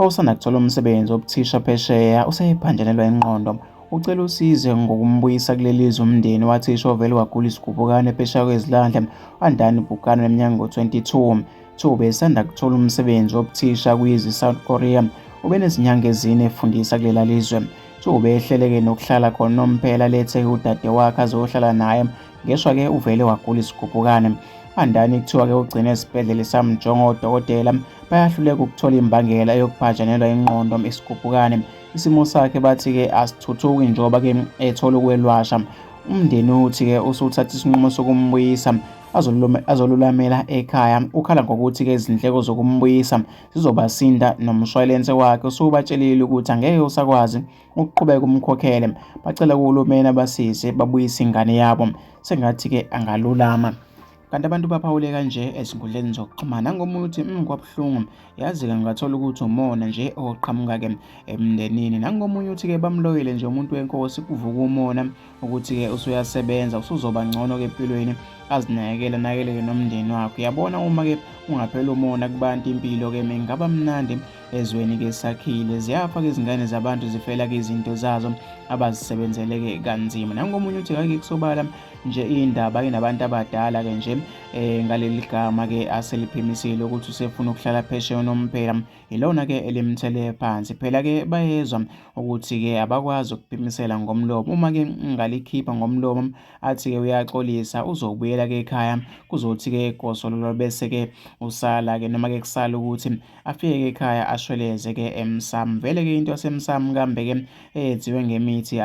Osanda kuthola umsebenzi wobuthisha phesheya usephanjanelwa ingqondo. Ucela usizo ngokumbuyisa kuleli zwe umndeni wathisha ovele wagula isigubhukane phesheya kwezilwandle uHandani Bhukana neminyaka ngo-22. Ubesanda kuthola umsebenzi wobuthisha kwizwe South Korea. Ubenezinyanga ezine efundisa kulela lizwe. Ubehleleke nokuhlala khona unomphela lethe udade wakhe azohlala naye ngeshwa-ke uvele wagula isigubhukane. uHandani kuthiwa-ke ugcine esibhedlela samjonga odokotela bayahluleka ukuthola imbangela yokuphanjanelwa ingqondo isigubhukane. Isimo sakhe bathi-ke asithuthuki njengoba-ke ethola ukwelwasha. Umndeni uthi-ke usuthatha isinqumo sokumbuyisa azolulamela ekhaya. Ukhala ngokuthi-ke izindleko zokumbuyisa zizobasinda nomshwalense wakhe usubatshelile ukuthi angeke usakwazi ukuqhubeka umkhokhele. Bacela uhulumeni abasize babuyise ingane yabo. Sengathi-ke angalulama. Kanti abantu baphawule kanje ezinkundleni zokuxhumana. Nangomunye uthi kwabuhlungu, yazi-ke ngathola ukuthi umona nje oqhamuka-ke emndenini. Nangomunye uthi-ke bamloyile nje umuntu wenkosi kuvuka umona ukuthi-ke usuyasebenza usuzoba ngcono-ke empilweni, azinakekele nomndeni wakho. Uyabona uma-ke ungaphela umona kubantu impilo-ke ingaba mnandi ezweni-ke sakhile. Ziyafa-ke izingane zabantu zifela-ke izinto zazo abazisebenzele-ke kanzima. Nangomunye uthi ngake kusobala nje indaba nabantu abadala-ke nje ngaleli gama-ke aseliphimisile ukuthi usefuna ukuhlala phesheya unomphela. Ilona-ke elimthele phansi. Phela-ke bayezwa ukuthi-ke abakwazi ukuphimisela ngomlomo. Uma-ke ngalikhipha ngomlomo athi-ke uyaxolisa uzobuyela-ke ekhaya kuzothi-ke gosololo bese-ke usala-ke noma-ke kusala ukuthi afike ekhaya ashweleze-ke emsamo. Vele-ke into yasemsamo kambe-ke eyenziwe ngemithi